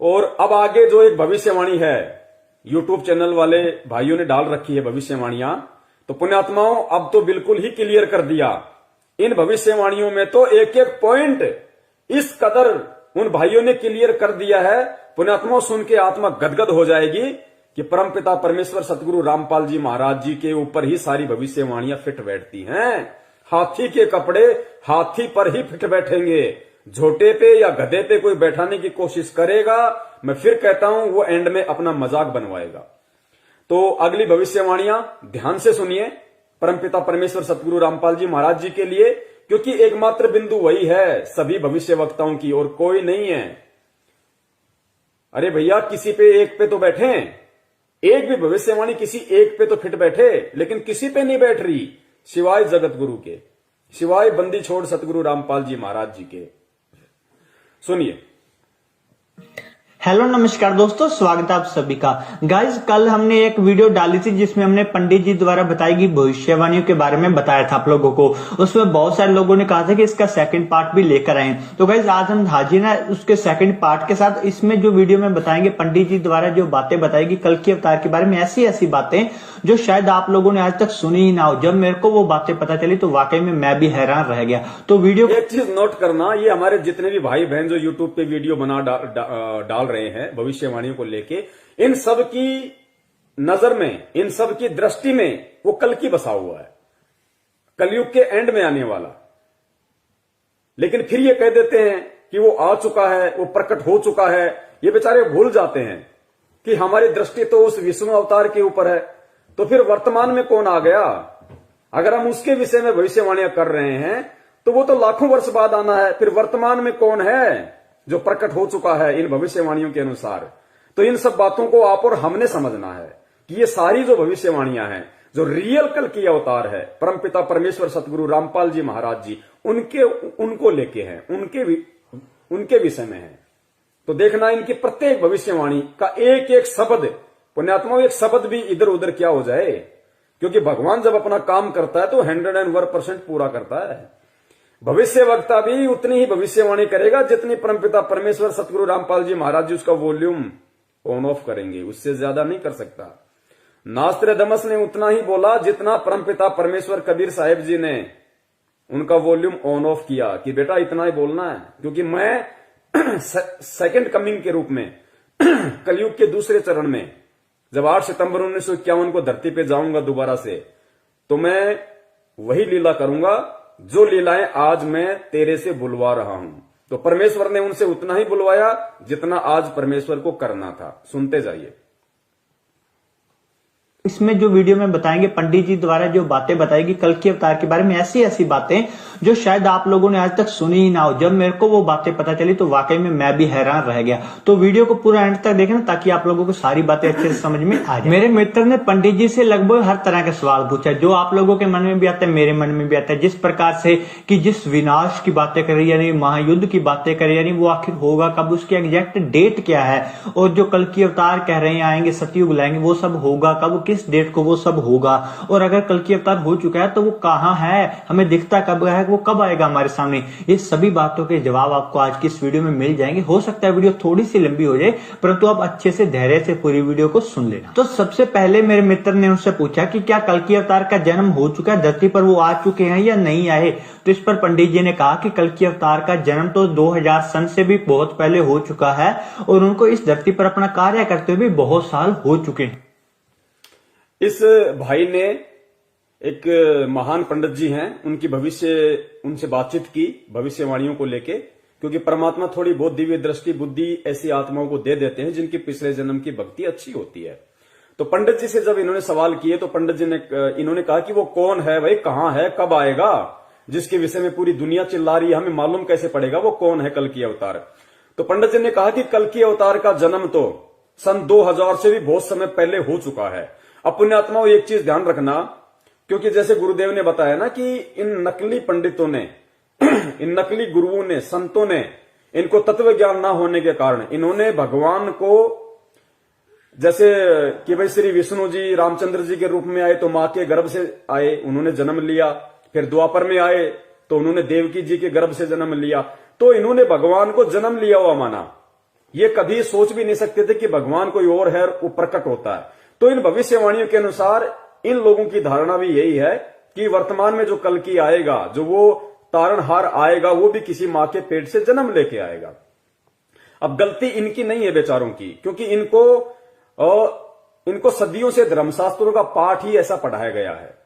और अब आगे जो एक भविष्यवाणी है, यूट्यूब चैनल वाले भाइयों ने डाल रखी है भविष्यवाणियां, तो पुण्यात्माओं अब तो बिल्कुल ही क्लियर कर दिया। इन भविष्यवाणियों में तो एक एक पॉइंट इस कदर उन भाइयों ने क्लियर कर दिया है, पुण्यात्माओं सुन के आत्मा गदगद हो जाएगी कि परमपिता परमेश्वर सतगुरु रामपाल जी महाराज जी के ऊपर ही सारी भविष्यवाणियां फिट बैठती हैं। हाथी के कपड़े हाथी पर ही फिट बैठेंगे। झोटे पे या गधे पे कोई बैठाने की कोशिश करेगा, मैं फिर कहता हूं वो एंड में अपना मजाक बनवाएगा। तो अगली भविष्यवाणियां ध्यान से सुनिए परमपिता परमेश्वर सतगुरु रामपाल जी महाराज जी के लिए, क्योंकि एकमात्र बिंदु वही है सभी भविष्य वक्ताओं की, और कोई नहीं है। अरे भैया किसी पे एक पे तो बैठे, एक भी भविष्यवाणी किसी एक पे तो फिट बैठे, लेकिन किसी पे नहीं बैठ रही सिवाय जगत गुरु के, सिवाय बंदी छोड़ सतगुरु रामपाल जी महाराज जी के। सुनिए। हेलो नमस्कार दोस्तों, स्वागत है आप सभी का। गाइज कल हमने एक वीडियो डाली थी जिसमें हमने पंडित जी द्वारा बताई गई भविष्यवाणियों के बारे में बताया था आप लोगों को। उसमें बहुत सारे लोगों ने कहा था कि इसका सेकंड पार्ट भी लेकर आए। तो गाइज आज हम हाजिर हैं उसके सेकंड पार्ट के साथ। इसमें जो वीडियो में बताएंगे पंडित जी द्वारा जो बातें बताएगी कल के अवतार के बारे में, ऐसी ऐसी बातें जो शायद आप लोगों ने आज तक सुनी ही ना हो। जब मेरे को वो बातें पता चली तो वाकई में मैं भी हैरान रह गया। तो वीडियो एक चीज नोट करना, ये हमारे जितने भी भाई बहन जो यूट्यूब पे वीडियो बना डाल रहे हैं भविष्यवाणियों को लेके, इन सब की नजर में, इन सब की दृष्टि में वो कल की बसा हुआ है, कलयुग के एंड में आने वाला। लेकिन फिर ये कह देते हैं कि वो आ चुका है, वो प्रकट हो चुका है। ये बेचारे भूल जाते हैं कि हमारी दृष्टि तो उस विष्णु अवतार के ऊपर है। तो फिर वर्तमान में कौन आ गया? अगर हम उसके विषय में भविष्यवाणियां कर रहे हैं तो वो तो लाखों वर्ष बाद आना है। फिर वर्तमान में कौन है जो प्रकट हो चुका है इन भविष्यवाणियों के अनुसार? तो इन सब बातों को आप और हमने समझना है कि ये सारी जो भविष्यवाणियां हैं, जो रियल कल की अवतार है परमपिता परमेश्वर सतगुरु रामपाल जी महाराज जी, उनको लेके हैं, उनके विषय में है। तो देखना इनकी प्रत्येक भविष्यवाणी का एक एक शब्द, पुण्यात्माओं एक शब्द भी इधर उधर क्या हो जाए, क्योंकि भगवान जब अपना काम करता है तो 101% पूरा करता है। भविष्य वक्ता भी उतनी ही भविष्यवाणी करेगा जितनी परमपिता परमेश्वर सतगुरु रामपाल जी महाराज जी उसका वॉल्यूम ऑन ऑफ करेंगे, उससे ज्यादा नहीं कर सकता। नास्त्रदमस ने उतना ही बोला जितना परमपिता परमेश्वर कबीर साहिब जी ने उनका वॉल्यूम ऑन ऑफ किया कि बेटा इतना ही बोलना है, क्योंकि मैं सेकंड कमिंग के रूप में कलयुग के दूसरे चरण में जब 8 सितंबर 1951 को धरती पे जाऊंगा दोबारा से, तो मैं वही लीला करूंगा जो लीलाएं आज मैं तेरे से बुलवा रहा हूं। तो परमेश्वर ने उनसे उतना ही बुलवाया जितना आज परमेश्वर को करना था। सुनते जाइए। इसमें जो वीडियो में बताएंगे पंडित जी द्वारा जो बातें बताएगी कल के अवतार के बारे में, ऐसी ऐसी बातें जो शायद आप लोगों ने आज तक सुनी ही ना हो। जब मेरे को वो बातें पता चली तो वाकई में मैं भी हैरान रह गया। तो वीडियो को पूरा एंड तक देखना ताकि आप लोगों को सारी बातें अच्छे से समझ में आ जाए। मेरे मित्र ने पंडित जी से लगभग हर तरह के सवाल पूछा जो आप लोगों के मन में भी आता है, मेरे मन में भी आता है। जिस प्रकार से कि जिस विनाश की बातें कर रही यानी महायुद्ध की बातें कर रही, यानी वो आखिर होगा कब, उसकी एग्जैक्ट डेट क्या है, और जो कल की अवतार कह रहे हैं आएंगे सतयुग लाएंगे, वो सब होगा कब, किस डेट को वो सब होगा, और अगर कल की अवतार हो चुका है तो वो कहां है, हमें दिखता कब है, वो कब आएगा हमारे सामने। ये सभी बातों के जवाब आपको आज की इस वीडियो में मिल जाएंगे। हो सकता है वीडियो थोड़ी सी लंबी हो जाए, परंतु आप अच्छे से धैर्य से पूरी वीडियो को सुन लेना। तो सबसे पहले मेरे मित्र ने उनसे पूछा कि क्या कल की अवतार का जन्म हो चुका है, धरती पर वो आ चुके हैं या नहीं आए। तो इस पर पंडित जी ने कहा कि कल की अवतार का जन्म तो 2000 सन से भी बहुत पहले हो चुका है, और उनको इस धरती पर अपना कार्य करते हुए भी बहुत साल हो चुके हैं। इस भाई ने एक महान पंडित जी हैं, उनसे बातचीत की भविष्यवाणियों को लेके, क्योंकि परमात्मा थोड़ी बहुत दिव्य दृष्टि बुद्धि ऐसी आत्माओं को दे देते हैं जिनकी पिछले जन्म की भक्ति अच्छी होती है। तो पंडित जी से जब इन्होंने सवाल किए तो पंडित जी ने इन्होंने कहा कि वो कौन है भाई, कहां है, कब आएगा, जिसके विषय में पूरी दुनिया चिल्ला रही है, हमें मालूम कैसे पड़ेगा वो कौन है कल की अवतार। तो पंडित जी ने कहा कि कल की अवतार का जन्म तो सन 2000 से भी बहुत समय पहले हो चुका है। अब पुण्यात्माओं एक चीज ध्यान रखना, क्योंकि जैसे गुरुदेव ने बताया ना कि इन नकली पंडितों ने इन नकली गुरुओं ने, संतों ने, इनको तत्व ज्ञान ना होने के कारण इन्होंने भगवान को, जैसे कि भाई श्री विष्णु जी रामचंद्र जी के रूप में आए तो मां के गर्भ से आए, उन्होंने जन्म लिया। फिर द्वापर में आए तो उन्होंने देवकी जी के गर्भ से जन्म लिया। तो इन्होंने भगवान को जन्म लिया हुआ माना, ये कभी सोच भी नहीं सकते थे कि भगवान कोई और है, वो प्रकट होता है। तो इन भविष्यवाणियों के अनुसार इन लोगों की धारणा भी यही है कि वर्तमान में जो कल्कि आएगा, जो वो तारणहार आएगा, वो भी किसी मां के पेट से जन्म लेके आएगा। अब गलती इनकी नहीं है बेचारों की, क्योंकि इनको सदियों से धर्मशास्त्रों का पाठ ही ऐसा पढ़ाया गया है।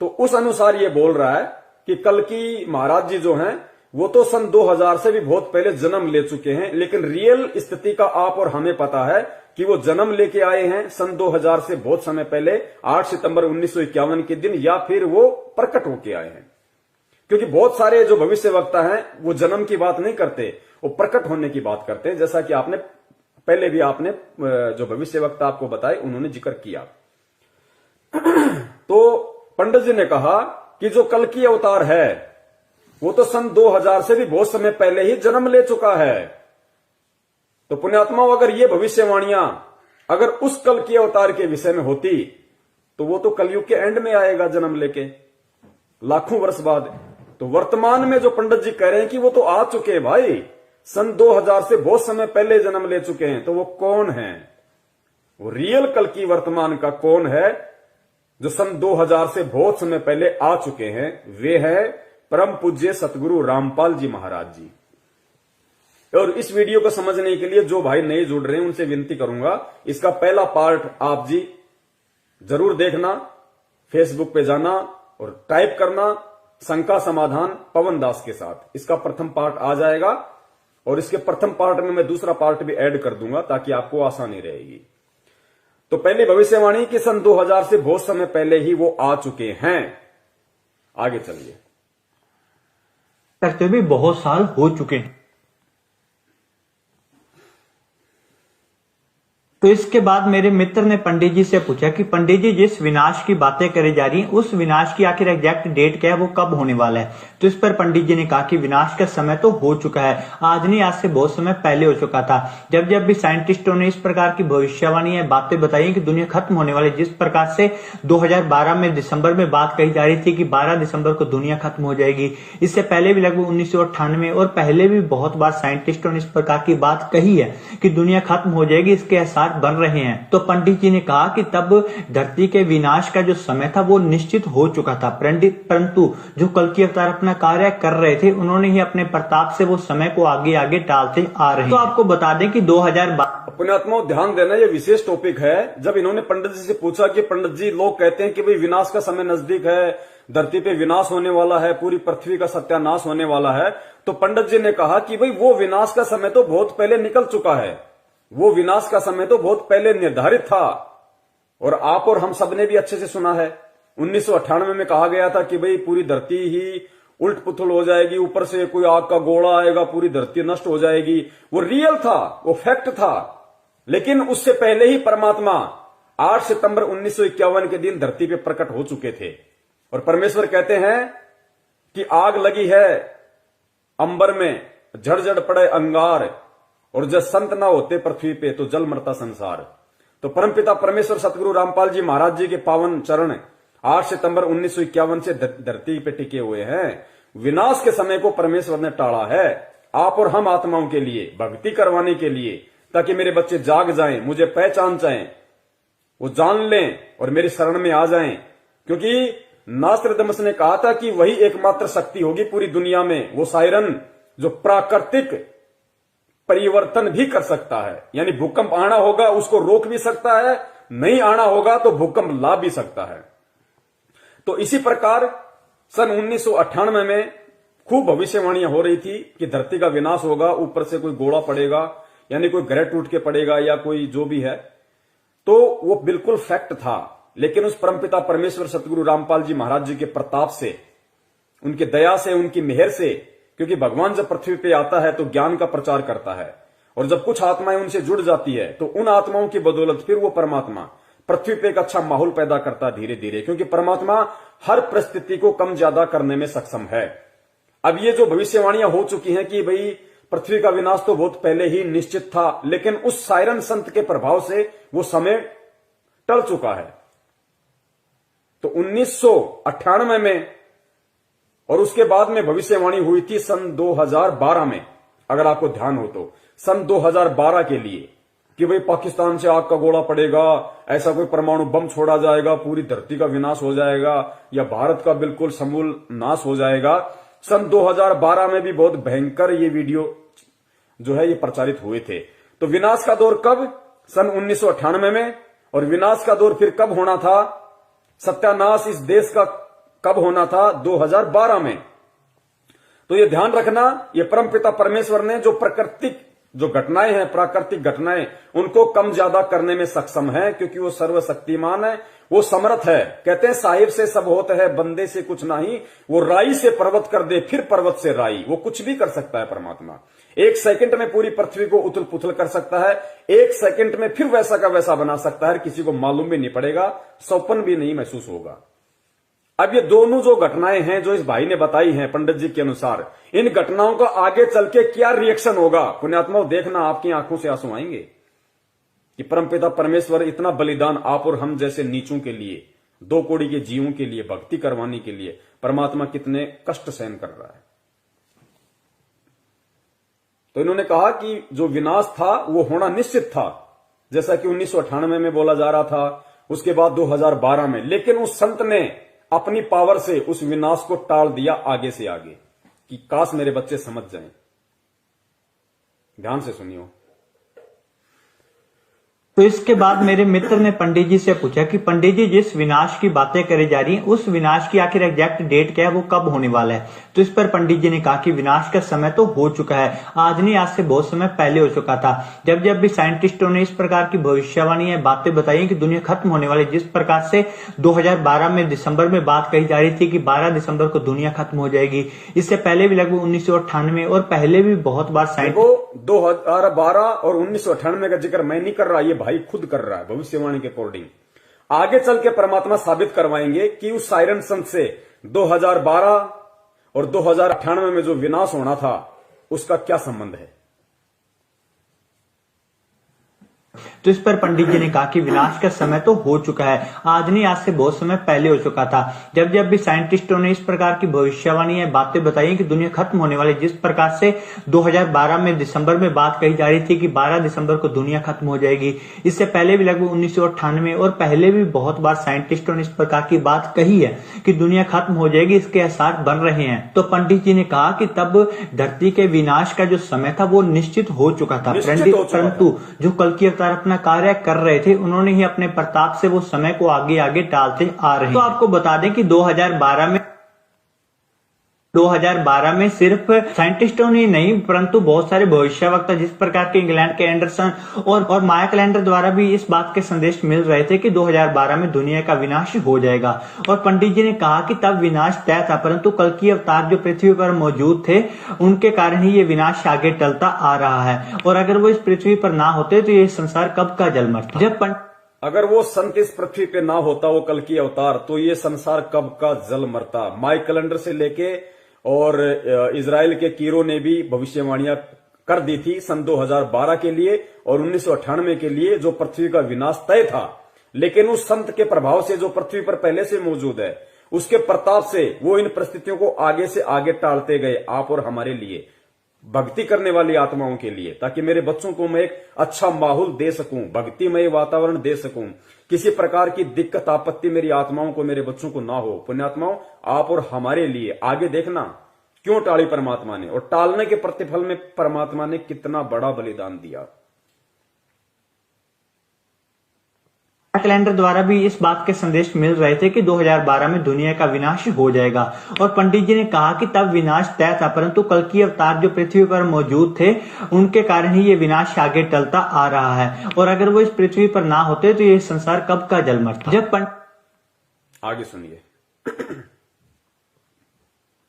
तो उस अनुसार ये बोल रहा है कि कल्कि महाराज जी जो हैं वो तो सन 2000 से भी बहुत पहले जन्म ले चुके हैं, लेकिन रियल स्थिति का आप और हमें पता है कि वो जन्म लेके आए हैं सन 2000 से बहुत समय पहले, 8 सितंबर 1951 के दिन, या फिर वो प्रकट होके आए हैं। क्योंकि बहुत सारे जो भविष्य वक्ता हैं वो जन्म की बात नहीं करते, वो प्रकट होने की बात करते हैं, जैसा कि आपने पहले भी आपने जो भविष्य वक्ता आपको बताए उन्होंने जिक्र किया। तो पंडित जी ने कहा कि जो कल्कि अवतार है वो तो सन 2000 से भी बहुत समय पहले ही जन्म ले चुका है। तो पुण्यात्माओं, अगर ये भविष्यवाणियां अगर उस कल्कि अवतार के विषय में होती तो वो तो कलयुग के एंड में आएगा जन्म लेके, लाखों वर्ष बाद। तो वर्तमान में जो पंडित जी कह रहे हैं कि वो तो आ चुके हैं भाई, सन 2000 से बहुत समय पहले जन्म ले चुके हैं, तो वो कौन है? वो रियल कल्कि वर्तमान का कौन है जो सन 2000 से बहुत समय पहले आ चुके हैं? वे है परम पूज्य सतगुरु रामपाल जी महाराज जी। और इस वीडियो को समझने के लिए जो भाई नए जुड़ रहे हैं उनसे विनती करूंगा, इसका पहला पार्ट आप जी जरूर देखना, फेसबुक पे जाना और टाइप करना शंका समाधान पवन दास के साथ। इसका प्रथम पार्ट आ जाएगा और इसके प्रथम पार्ट में मैं दूसरा पार्ट भी ऐड कर दूंगा ताकि आपको आसानी रहेगी। तो पहली भविष्यवाणी कि सन 2000 से बहुत समय पहले ही वो आ चुके हैं। आगे चलिए। करते भी बहुत साल हो चुके हैं। तो इसके बाद मेरे मित्र ने पंडित जी से पूछा कि पंडित जी जिस विनाश की बातें करी जा रही हैं उस विनाश की आखिर एग्जैक्ट डेट क्या है, वो कब होने वाला है? तो इस पर पंडित जी ने कहा कि विनाश का समय तो हो चुका है, आज नहीं आज से बहुत समय पहले हो चुका था। जब जब भी साइंटिस्टों ने इस प्रकार की भविष्यवाणी या बातें बताई कि दुनिया खत्म होने वाली, जिस प्रकार से 2012 में दिसंबर में बात कही जा रही थी कि 12 दिसंबर को दुनिया खत्म हो जाएगी, इससे पहले भी लगभग 1998 और पहले भी बहुत बार साइंटिस्टों ने इस प्रकार की बात कही है कि दुनिया खत्म हो जाएगी, इसके आसार बन रहे हैं। तो पंडित जी ने कहा कि तब धरती के विनाश का जो समय था वो निश्चित हो चुका था, परंतु जो कल्कि अवतार अपना कार्य कर रहे थे उन्होंने ही अपने प्रताप से वो समय को आगे आगे टालते आ रहे हैं। तो आपको बता दें कि 2012 पुण्यात्माओं ध्यान देना, ये विशेष टॉपिक है। जब इन्होंने पंडित जी से पूछा कि पंडित जी लोग कहते हैं कि भाई विनाश का समय नजदीक है, धरती पे विनाश होने वाला है, पूरी पृथ्वी का सत्यानाश होने वाला है, तो पंडित जी ने कहा कि भाई वो विनाश का समय तो बहुत पहले निकल चुका है, वो विनाश का समय तो बहुत पहले निर्धारित था। और आप और हम सब ने भी अच्छे से सुना है, 1998 में कहा गया था कि भाई पूरी धरती ही उल्ट पुथल हो जाएगी, ऊपर से कोई आग का गोला आएगा, पूरी धरती नष्ट हो जाएगी। वो रियल था, वो फैक्ट था। लेकिन उससे पहले ही परमात्मा 8 सितंबर 1951 के दिन धरती पे प्रकट हो चुके थे। और परमेश्वर कहते हैं कि आग लगी है अंबर में, झड़झड़ पड़े अंगार, और जब संत ना होते पृथ्वी पे तो जल मरता संसार। तो परमपिता परमेश्वर सतगुरु रामपाल जी महाराज जी के पावन चरण 8 सितंबर 1951 से धरती पे टिके हुए हैं। विनाश के समय को परमेश्वर ने टाला है आप और हम आत्माओं के लिए, भक्ति करवाने के लिए, ताकि मेरे बच्चे जाग जाएं, मुझे पहचान जाएं, वो जान लें और मेरी शरण में आ जाएं। क्योंकि नास्त्रदमस ने कहा था कि वही एकमात्र शक्ति होगी पूरी दुनिया में, वो सायरन जो प्राकृतिक परिवर्तन भी कर सकता है। यानी भूकंप आना होगा उसको रोक भी सकता है, नहीं आना होगा तो भूकंप ला भी सकता है। तो इसी प्रकार सन 1998 में खूब भविष्यवाणियां हो रही थी कि धरती का विनाश होगा, ऊपर से कोई गोला पड़ेगा, यानी कोई ग्रह टूट के पड़ेगा या कोई जो भी है। तो वो बिल्कुल फैक्ट था। लेकिन उस परमपिता परमेश्वर सतगुरु रामपाल जी महाराज जी के प्रताप से, उनकी दया से, उनकी मेहर से, क्योंकि भगवान जब पृथ्वी पे आता है तो ज्ञान का प्रचार करता है, और जब कुछ आत्माएं उनसे जुड़ जाती है तो उन आत्माओं की बदौलत फिर वो परमात्मा पृथ्वी पे एक अच्छा माहौल पैदा करता धीरे धीरे, क्योंकि परमात्मा हर परिस्थिति को कम ज्यादा करने में सक्षम है। अब ये जो भविष्यवाणियां हो चुकी हैं कि भाई पृथ्वी का विनाश तो बहुत पहले ही निश्चित था, लेकिन उस सायरन संत के प्रभाव से वो समय टल चुका है। तो 1998 में और उसके बाद में भविष्यवाणी हुई थी सन 2012 में, अगर आपको ध्यान हो तो सन 2012 के लिए कि भाई पाकिस्तान से आग का गोला पड़ेगा, ऐसा कोई परमाणु बम छोड़ा जाएगा, पूरी धरती का विनाश हो जाएगा या भारत का बिल्कुल समूल नाश हो जाएगा। सन 2012 में भी बहुत भयंकर ये वीडियो जो है ये प्रचारित हुए थे। तो विनाश का दौर कब? सन 1998 में। और विनाश का दौर फिर कब होना था? सत्यानाश इस देश का कब होना था? 2012 में। तो ये ध्यान रखना, ये परमपिता परमेश्वर ने जो जो घटनाएं हैं, प्राकृतिक घटनाएं, उनको कम ज्यादा करने में सक्षम है, क्योंकि वो सर्वशक्तिमान है, वो समर्थ है। कहते हैं साहिब से सब होता है, बंदे से कुछ नहीं। वो राई से पर्वत कर दे, फिर पर्वत से राई। वो कुछ भी कर सकता है परमात्मा। 1 सेकंड में पूरी पृथ्वी को उथल पुथल कर सकता है, 1 सेकंड में फिर वैसा का वैसा बना सकता है। किसी को मालूम भी नहीं पड़ेगा, सौपन भी नहीं महसूस होगा। अब ये दोनों जो घटनाएं हैं जो इस भाई ने बताई हैं पंडित जी के अनुसार, इन घटनाओं का आगे चल के क्या रिएक्शन होगा, पुण्यात्माओं देखना, आपकी आंखों से आंसू आएंगे कि परमपिता परमेश्वर इतना बलिदान आप और हम जैसे नीचों के लिए, 2 कौड़ी के जीवों के लिए भक्ति करवाने के लिए परमात्मा कितने कष्ट सहन कर रहा है। तो इन्होंने कहा कि जो विनाश था वो होना निश्चित था, जैसा कि 1998 में बोला जा रहा था, उसके बाद 2012 में। लेकिन उस संत ने अपनी पावर से उस विनाश को टाल दिया आगे से आगे, कि काश मेरे बच्चे समझ जाएं। ध्यान से सुनियो। तो इसके बाद मेरे मित्र ने पंडित जी से पूछा कि पंडित जी जिस विनाश की बातें करी जा रही हैं, उस विनाश की आखिर एग्जैक्ट डेट क्या है, वो कब होने वाला है? तो इस पर पंडित जी ने कहा कि विनाश का समय तो हो चुका है, आज नहीं आज से बहुत समय पहले हो चुका था। जब जब भी साइंटिस्टों ने इस प्रकार की भविष्यवाणी बातें बताई कि दुनिया खत्म होने वाली, जिस प्रकार से 2012 में दिसंबर में बात कही जा रही थी कि 12 दिसंबर को दुनिया खत्म हो जाएगी, इससे पहले भी लगभग 1998 और पहले भी बहुत बार 2012 और 1998 का जिक्र मैं नहीं कर रहा, ये भाई खुद कर रहा है भविष्यवाणी के अकॉर्डिंग। आगे चल के परमात्मा साबित करवाएंगे कि उस सायरन संत से 2012 और 2098 में जो विनाश होना था उसका क्या संबंध है। तो इस पर पंडित जी ने कहा कि विनाश का समय तो हो चुका है, आज नहीं आज से बहुत समय पहले हो चुका था। जब जब भी साइंटिस्टों ने इस प्रकार की भविष्यवाणी बातें बताई कि दुनिया खत्म होने वाली, जिस प्रकार से 2012 में दिसंबर में बात कही जा रही थी कि 12 दिसंबर को दुनिया खत्म हो जाएगी, इससे पहले भी लगभग 1998 और पहले भी बहुत बार साइंटिस्टों ने इस प्रकार की बात कही है कि दुनिया खत्म हो जाएगी, इसके आसार बन रहे हैं। तो पंडित जी ने कहा कि तब धरती के विनाश का जो समय था वो निश्चित हो चुका था, परंतु जो कल की अवतार अपना कार्य कर रहे थे, उन्होंने ही अपने प्रताप से वो समय को आगे आगे टालते आ रहे हैं। तो आपको बता दें कि 2012 में सिर्फ साइंटिस्टों ने नहीं परंतु बहुत सारे भविष्यवक्ता, जिस प्रकार के इंग्लैंड के एंडरसन और माया कैलेंडर द्वारा भी इस बात के संदेश मिल रहे थे कि 2012 में दुनिया का विनाश हो जाएगा। और पंडित जी ने कहा कि तब विनाश तय था, परंतु कल की अवतार जो पृथ्वी पर मौजूद थे उनके कारण ही ये विनाश आगे टलता आ रहा है, और अगर वो इस पृथ्वी पर ना होते तो ये संसार कब का जल मरता। जब अगर वो संत इस पृथ्वी पे ना होता, वो कल की अवतार, तो ये संसार कब का जल मरता। माई कैलेंडर से लेके और इजराइल के कीरो ने भी भविष्यवाणियां कर दी थी सन 2012 के लिए और 1998 के लिए, जो पृथ्वी का विनाश तय था। लेकिन उस संत के प्रभाव से जो पृथ्वी पर पहले से मौजूद है, उसके प्रताप से वो इन परिस्थितियों को आगे से आगे टालते गए, आप और हमारे लिए, भक्ति करने वाली आत्माओं के लिए, ताकि मेरे बच्चों को मैं एक अच्छा माहौल दे सकूं, भक्तिमय वातावरण दे सकूं, किसी प्रकार की दिक्कत आपत्ति मेरी आत्माओं को, मेरे बच्चों को ना हो। पुण्यात्माओं, आप और हमारे लिए आगे देखना क्यों टाली परमात्मा ने, और टालने के प्रतिफल में परमात्मा ने कितना बड़ा बलिदान दिया। कैलेंडर द्वारा भी इस बात के संदेश मिल रहे थे कि 2012 में दुनिया का विनाश हो जाएगा, और पंडित जी ने कहा कि तब विनाश तय था, परंतु कल की अवतार जो पृथ्वी पर मौजूद थे उनके कारण ही ये विनाश आगे टलता आ रहा है, और अगर वो इस पृथ्वी पर ना होते तो ये संसार कब का जल मरता। जब आगे सुनिए।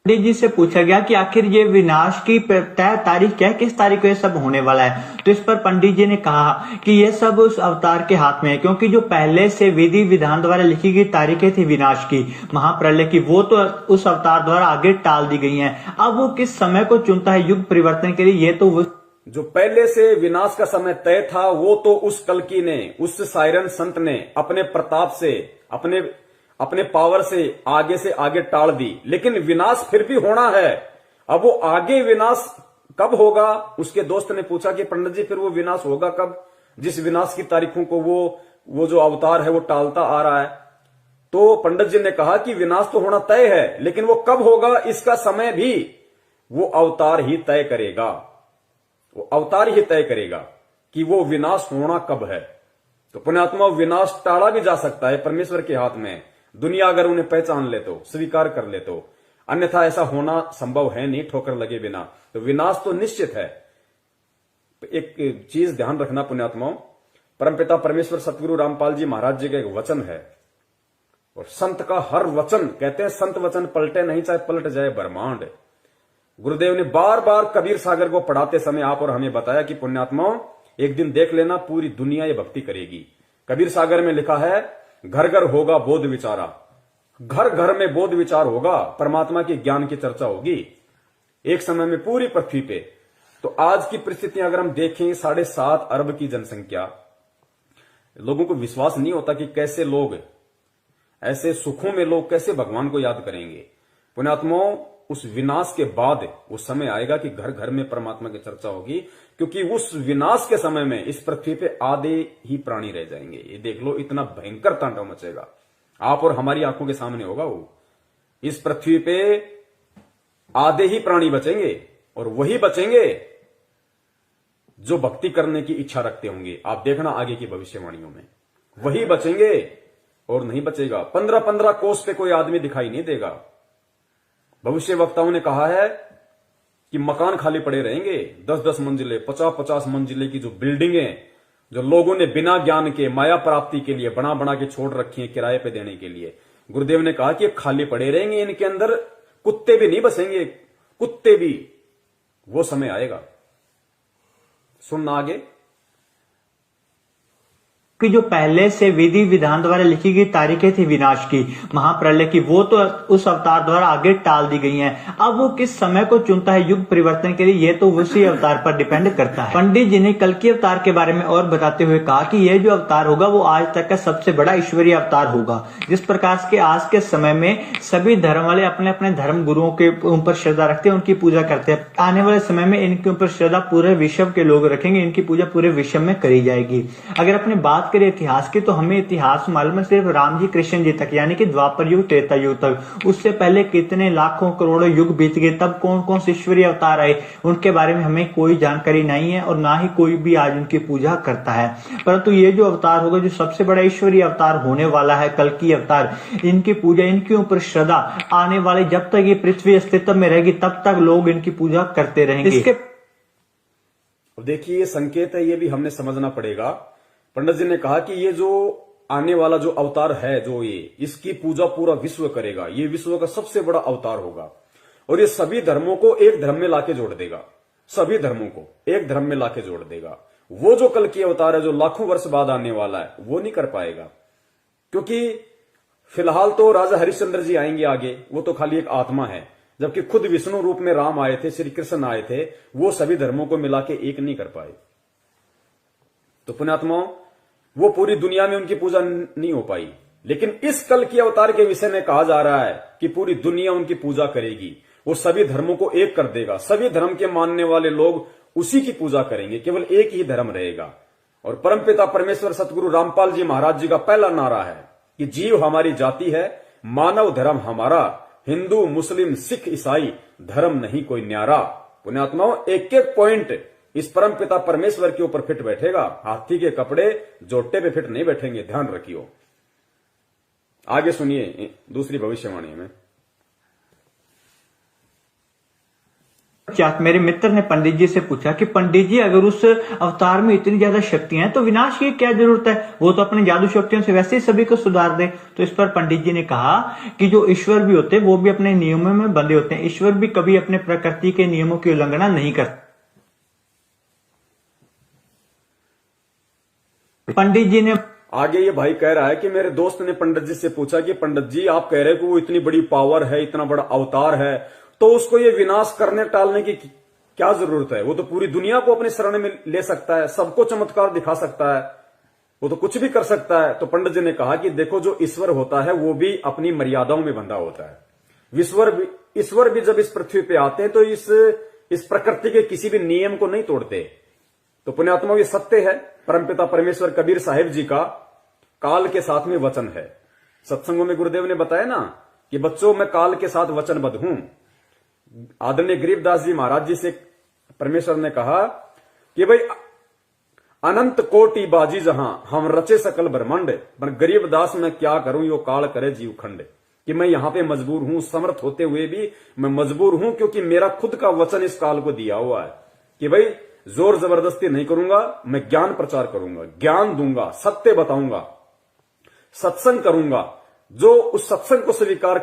पंडित जी से पूछा गया कि आखिर ये विनाश की तय तारीख क्या है, किस तारीख को ये सब होने वाला है। तो इस पर पंडित जी ने कहा कि ये सब उस अवतार के हाथ में है, क्योंकि जो पहले से विधि विधान द्वारा लिखी गई तारीखें थी विनाश की, महाप्रलय की, वो तो उस अवतार द्वारा आगे टाल दी गई हैं। अब वो किस समय को चुनता है युग परिवर्तन के लिए, ये तो वो जो पहले से विनाश का समय तय था वो तो उस कल्कि ने, उस सायरन संत ने अपने प्रताप से, अपने पावर से आगे टाल दी। लेकिन विनाश फिर भी होना है। अब वो आगे विनाश कब होगा? उसके दोस्त ने पूछा कि पंडित जी फिर वो विनाश होगा कब, जिस विनाश की तारीखों को वो जो अवतार है वो टालता आ रहा है। तो पंडित जी ने कहा कि विनाश तो होना तय है, लेकिन वो कब होगा इसका समय भी वो अवतार ही तय करेगा। वो अवतार ही तय करेगा कि वो विनाश होना कब है। तो पुण्यात्मा, विनाश टाला भी जा सकता है, परमेश्वर के हाथ में। दुनिया अगर उन्हें पहचान ले तो, स्वीकार कर ले तो, अन्यथा ऐसा होना संभव है नहीं ठोकर लगे बिना। तो विनाश तो निश्चित है। तो एक चीज ध्यान रखना पुण्यात्माओं, परमपिता परमेश्वर सतगुरु रामपाल जी महाराज जी का एक वचन है, और संत का हर वचन, कहते हैं संत वचन पलटे नहीं, चाहे पलट जाए ब्रह्मांड। गुरुदेव ने बार बार कबीर सागर को पढ़ाते समय आप और हमें बताया कि पुण्यात्माओं, एक दिन देख लेना पूरी दुनिया ये भक्ति करेगी। कबीर सागर में लिखा है, घर घर होगा बोध विचारा। घर घर में बोध विचार होगा, परमात्मा के ज्ञान की चर्चा होगी एक समय में पूरी पृथ्वी पे। तो आज की परिस्थितियां अगर हम देखें, 7.5 अरब की जनसंख्या, लोगों को विश्वास नहीं होता कि कैसे लोग ऐसे सुखों में लोग कैसे भगवान को याद करेंगे। पुण्यात्माओं, उस विनाश के बाद वो समय आएगा कि घर घर में परमात्मा की चर्चा होगी, क्योंकि उस विनाश के समय में इस पृथ्वी पे आधे ही प्राणी रह जाएंगे। ये देख लो, इतना भयंकर तांडव मचेगा, आप और हमारी आंखों के सामने होगा। वो इस पृथ्वी पे आधे ही प्राणी बचेंगे, और वही बचेंगे जो भक्ति करने की इच्छा रखते होंगे। आप देखना आगे की भविष्यवाणियों में, वही बचेंगे और नहीं बचेगा। 15-15 कोस पे कोई आदमी दिखाई नहीं देगा। भविष्य वक्ताओं ने कहा है कि मकान खाली पड़े रहेंगे, 10-10 मंजिले, 50-50 मंजिले की जो बिल्डिंगें, जो लोगों ने बिना ज्ञान के माया प्राप्ति के लिए बना बना के छोड़ रखी है किराए पे देने के लिए, गुरुदेव ने कहा कि खाली पड़े रहेंगे। इनके अंदर कुत्ते भी नहीं बसेंगे, कुत्ते भी। वो समय आएगा। सुनना आगे कि जो पहले से विधि विधान द्वारा लिखी गई तारीखें थी विनाश की, महाप्रलय की, वो तो उस अवतार द्वारा आगे टाल दी गई हैं। अब वो किस समय को चुनता है युग परिवर्तन के लिए, ये तो उसी अवतार पर डिपेंड करता है। पंडित जी ने कल के अवतार के बारे में और बताते हुए कहा कि यह जो अवतार होगा वो आज तक का सबसे बड़ा ईश्वरीय अवतार होगा। जिस प्रकार के आज के समय में सभी धर्म वाले अपने अपने धर्म गुरुओं के ऊपर श्रद्धा रखते हैं, उनकी पूजा करते हैं, आने वाले समय में इनके ऊपर श्रद्धा पूरे विश्व के लोग रखेंगे, इनकी पूजा पूरे विश्व में करी जाएगी। अगर अपनी बात करें इतिहास की, तो हमें इतिहास मालूम है सिर्फ राम जी कृष्ण जी तक, यानी कि द्वापर युग त्रेता युग तक। उससे पहले कितने लाखों करोड़ों युग बीत गए, तब कौन कौन से ईश्वरीय अवतार आए, उनके बारे में हमें कोई जानकारी नहीं है, और ना ही कोई भी आज उनकी पूजा करता है। परंतु ये जो अवतार होगा, जो सबसे बड़ा ईश्वरीय अवतार होने वाला है, कल की अवतार, इनकी पूजा, इनके ऊपर श्रद्धा आने वाले, जब तक ये पृथ्वी अस्तित्व में रहेगी तब तक लोग इनकी पूजा करते रहेंगे। इसके देखिए, ये संकेत है, ये भी हमने समझना पड़ेगा। पंडित जी ने कहा कि ये जो आने वाला जो अवतार है, जो ये, इसकी पूजा पूरा विश्व करेगा। ये विश्व का सबसे बड़ा अवतार होगा, और ये सभी धर्मों को एक धर्म में लाके जोड़ देगा। सभी धर्मों को एक धर्म में लाके जोड़ देगा। वो जो कल की अवतार है, जो लाखों वर्ष बाद आने वाला है, वो नहीं कर पाएगा, क्योंकि फिलहाल तो राजा हरिश्चंद्र जी आएंगे आगे, वो तो खाली एक आत्मा है, जबकि खुद विष्णु रूप में राम आए थे, श्री कृष्ण आए थे, वो सभी धर्मों को मिला के एक नहीं कर पाए। तो पुण्यात्माओं, वो पूरी दुनिया में उनकी पूजा नहीं हो पाई। लेकिन इस कल की अवतार के विषय में कहा जा रहा है कि पूरी दुनिया उनकी पूजा करेगी। वो सभी धर्मों को एक कर देगा, सभी धर्म के मानने वाले लोग उसी की पूजा करेंगे, केवल एक ही धर्म रहेगा। और परमपिता परमेश्वर सतगुरु रामपाल जी महाराज जी का पहला नारा है कि जीव हमारी जाति है, मानव धर्म हमारा, हिंदू मुस्लिम सिख ईसाई धर्म नहीं कोई न्यारा। पुण्यात्माओं, एक एक पॉइंट इस परम पिता परमेश्वर के ऊपर फिट बैठेगा। हाथी के कपड़े जोटे पे फिट नहीं बैठेंगे, ध्यान रखियो। आगे सुनिए दूसरी भविष्यवाणी में। मेरे मित्र ने पंडित जी से पूछा कि पंडित जी, अगर उस अवतार में इतनी ज्यादा शक्तियां हैं तो विनाश की क्या जरूरत है, वो तो अपने जादू शक्तियों से वैसे ही सभी को सुधार दे। तो इस पर पंडित जी ने कहा कि जो ईश्वर भी होते हैं वो भी अपने नियमों में बंधे होते हैं, ईश्वर भी कभी अपने प्रकृति के नियमों की उल्लंघना नहीं करते। पंडित जी ने आगे ये भाई कह रहा है कि मेरे दोस्त ने पंडित जी से पूछा कि पंडित जी, आप कह रहे हैं कि वो इतनी बड़ी पावर है, इतना बड़ा अवतार है, तो उसको ये विनाश करने टालने की क्या जरूरत है? वो तो पूरी दुनिया को अपने शरण में ले सकता है, सबको चमत्कार दिखा सकता है, वो तो कुछ भी कर सकता है। तो पंडित जी ने कहा कि देखो, जो ईश्वर होता है वो भी अपनी मर्यादाओं में बंधा होता है। ईश्वर भी जब इस पृथ्वी पे आते हैं तो इस इस प्रकृति के किसी भी नियम को नहीं तोड़ते। तो पुण्यात्मा, ये सत्य है। परमपिता परमेश्वर कबीर साहिब जी का काल के साथ में वचन है। सत्संगों में गुरुदेव ने बताया ना कि बच्चों, मैं काल के साथ वचनबद्ध हूं। आदरणीय गरीबदास जी महाराज जी से परमेश्वर ने कहा कि भाई अनंत कोटि बाजी जहां हम रचे सकल ब्रह्मांड, पर गरीबदास मैं क्या करूं, यो काल करे जीव खंड। कि मैं यहां पे मजबूर हूं, समर्थ होते हुए भी मैं मजबूर हूं, क्योंकि मेरा खुद का वचन इस काल को दिया हुआ है कि भाई जोर जबरदस्ती नहीं करूंगा, मैं ज्ञान प्रचार करूंगा, ज्ञान दूंगा, सत्य बताऊंगा, सत्संग करूंगा। जो उस सत्संग को स्वीकार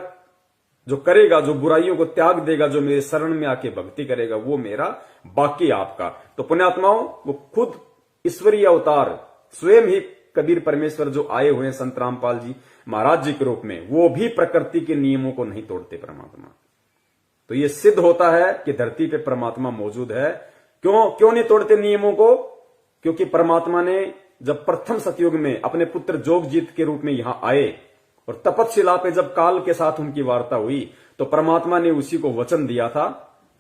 जो करेगा, जो बुराइयों को त्याग देगा, जो मेरे शरण में आके भक्ति करेगा, वो मेरा, बाकी आपका। तो पुण्यात्माओं, वो खुद ईश्वरीय अवतार स्वयं ही कबीर परमेश्वर जो आए हुए हैं संत रामपाल जी महाराज जी के रूप में, वो भी प्रकृति के नियमों को नहीं तोड़ते परमात्मा। तो ये सिद्ध होता है कि धरती पे परमात्मा मौजूद है। क्यों नहीं तोड़ते नियमों को? क्योंकि परमात्मा ने जब प्रथम सतयुग में अपने पुत्र जोगजीत के रूप में यहां आए और तपतशिला पे जब काल के साथ उनकी वार्ता हुई, तो परमात्मा ने उसी को वचन दिया था।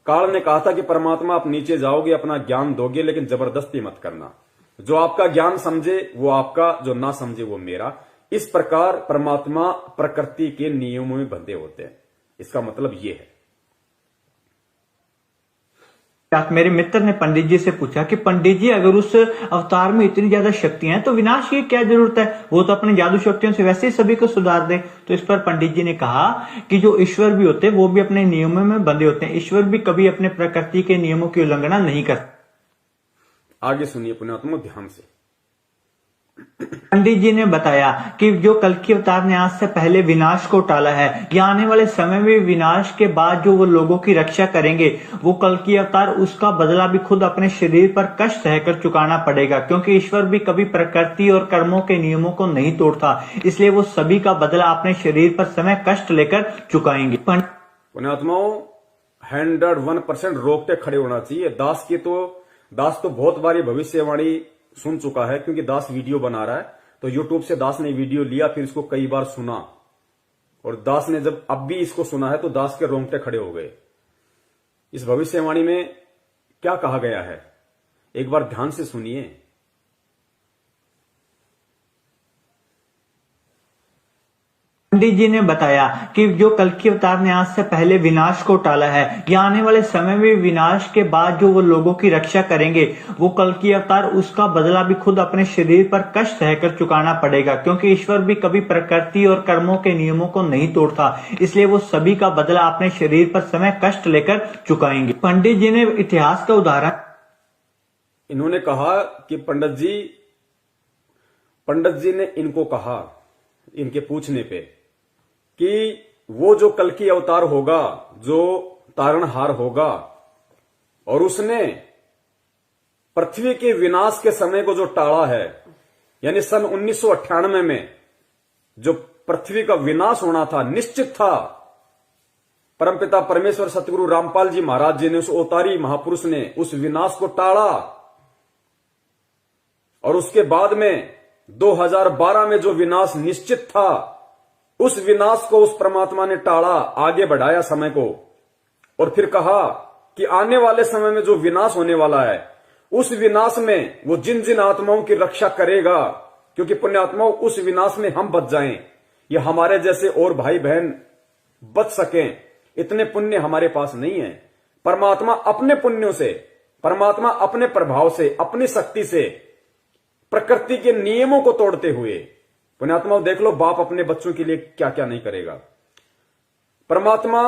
काल ने कहा था कि परमात्मा आप नीचे जाओगे, अपना ज्ञान दोगे, लेकिन जबरदस्ती मत करना। जो आपका ज्ञान समझे वो आपका, जो ना समझे वो मेरा। इस प्रकार परमात्मा प्रकृति के नियमों में बंधे होते हैं। इसका मतलब ये है। मेरे मित्र ने पंडित जी से पूछा कि पंडित जी, अगर उस अवतार में इतनी ज्यादा शक्तियां हैं तो विनाश की क्या जरूरत है, वो तो अपने जादू शक्तियों से वैसे ही सभी को सुधार दे। तो इस पर पंडित जी ने कहा कि जो ईश्वर भी होते हैं वो भी अपने नियमों में बंधे होते हैं। ईश्वर भी कभी अपने प्रकृति के नियमों की उल्लंघना नहीं करते। आगे सुनिए पुण्यात्मा ध्यान से। पंडित जी ने बताया कि जो कल्कि अवतार ने आज से पहले विनाश को टाला है, या आने वाले समय में विनाश के बाद जो वो लोगों की रक्षा करेंगे, वो कल्कि अवतार, उसका बदला भी खुद अपने शरीर पर कष्ट सहकर चुकाना पड़ेगा। क्योंकि ईश्वर भी कभी प्रकृति और कर्मों के नियमों को नहीं तोड़ता, इसलिए वो सभी का बदला अपने शरीर पर समय कष्ट लेकर चुकाएंगे। पुण्यात्माओं, 101% रोक के खड़े होना चाहिए। दास तो बहुत बारी भविष्यवाणी सुन चुका है, क्योंकि दास वीडियो बना रहा है। तो यूट्यूब से दास ने वीडियो लिया, फिर इसको कई बार सुना, और दास ने जब अब भी इसको सुना है तो दास के रोंगटे खड़े हो गए। इस भविष्यवाणी में क्या कहा गया है, एक बार ध्यान से सुनिए। पंडित जी ने बताया कि जो कल्कि अवतार ने आज से पहले विनाश को टाला है, या आने वाले समय में विनाश के बाद जो वो लोगों की रक्षा करेंगे, वो कल्कि अवतार, उसका बदला भी खुद अपने शरीर पर कष्ट सहकर चुकाना पड़ेगा। क्योंकि ईश्वर भी कभी प्रकृति और कर्मों के नियमों को नहीं तोड़ता, इसलिए वो सभी का बदला अपने शरीर पर समय कष्ट लेकर चुकाएंगे। पंडित जी ने इतिहास का उदाहरण, इन्होंने कहा कि पंडित जी ने इनको कहा, इनके पूछने पे, कि वो जो कल्कि अवतार होगा, जो तारणहार होगा, और उसने पृथ्वी के विनाश के समय को जो टाला है, यानी सन 1998 में जो पृथ्वी का विनाश होना था, निश्चित था। परमपिता परमेश्वर सतगुरु रामपाल जी महाराज जी ने, उस अवतारी महापुरुष ने उस विनाश को टाला। और उसके बाद में 2012 में जो विनाश निश्चित था, उस विनाश को उस परमात्मा ने टाला, आगे बढ़ाया समय को, और फिर कहा कि आने वाले समय में जो विनाश होने वाला है, उस विनाश में वो जिन जिन आत्माओं की रक्षा करेगा, क्योंकि पुण्यात्माओं, उस विनाश में हम बच जाएं, या हमारे जैसे और भाई बहन बच सकें, इतने पुण्य हमारे पास नहीं है। परमात्मा अपने पुण्यों से, परमात्मा अपने प्रभाव से, अपनी शक्ति से, प्रकृति के नियमों को तोड़ते हुए, पुण्यात्माओं देख लो, बाप अपने बच्चों के लिए क्या क्या नहीं करेगा। परमात्मा,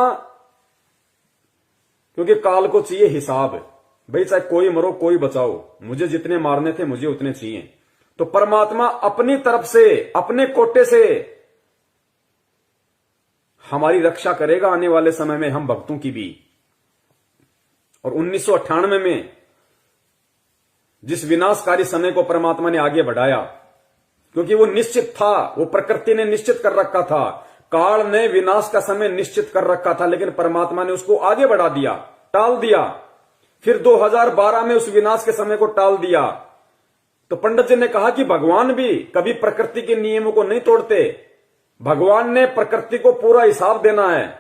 क्योंकि काल को चाहिए हिसाब, भाई चाहे कोई मरो कोई बचाओ, मुझे जितने मारने थे मुझे उतने चाहिए। तो परमात्मा अपनी तरफ से, अपने कोटे से हमारी रक्षा करेगा आने वाले समय में, हम भक्तों की भी। और 1998 में जिस विनाशकारी समय को परमात्मा ने आगे बढ़ाया, क्योंकि वो निश्चित था, वो प्रकृति ने निश्चित कर रखा था, काल ने विनाश का समय निश्चित कर रखा था, लेकिन परमात्मा ने उसको आगे बढ़ा दिया, टाल दिया। फिर 2012 में उस विनाश के समय को टाल दिया। तो पंडित जी ने कहा कि भगवान भी कभी प्रकृति के नियमों को नहीं तोड़ते। भगवान ने प्रकृति को पूरा हिसाब देना है,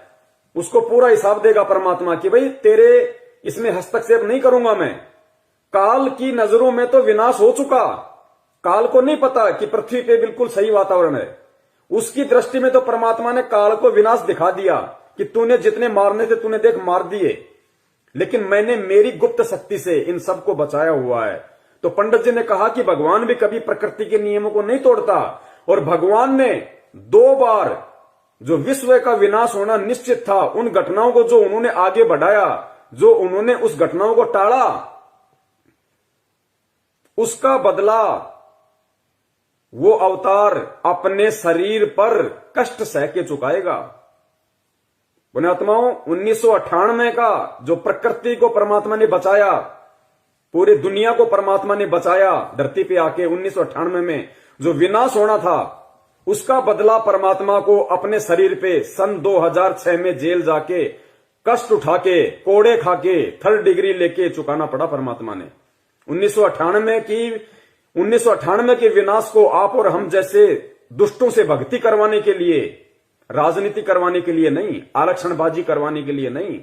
उसको पूरा हिसाब देगा परमात्मा कि भाई तेरे इसमें हस्तक्षेप नहीं करूंगा मैं। काल की नजरों में तो विनाश हो चुका। काल को नहीं पता कि पृथ्वी पे बिल्कुल सही वातावरण है। उसकी दृष्टि में तो परमात्मा ने काल को विनाश दिखा दिया कि तूने जितने मारने थे तूने देख मार दिए, लेकिन मैंने मेरी गुप्त शक्ति से इन सबको बचाया हुआ है। तो पंडित जी ने कहा कि भगवान भी कभी प्रकृति के नियमों को नहीं तोड़ता, और भगवान ने 2 बार जो विश्व का विनाश होना निश्चित था, उन घटनाओं को जो उन्होंने आगे बढ़ाया, जो उन्होंने उस घटनाओं को टाला, उसका बदला वो अवतार अपने शरीर पर कष्ट सह के चुकाएगा। पुण्यात्माओं, 1998 का जो प्रकृति को परमात्मा ने बचाया, पूरी दुनिया को परमात्मा ने बचाया, धरती पे आके 1998 में जो विनाश होना था, उसका बदला परमात्मा को अपने शरीर पे सन 2006 में जेल जाके कष्ट उठा के, कोड़े खा के, 3rd डिग्री लेके चुकाना पड़ा परमात्मा ने। 1998 के विनाश को आप और हम जैसे दुष्टों से भक्ति करवाने के लिए, राजनीति करवाने के लिए नहीं, आरक्षणबाजी करवाने के लिए नहीं,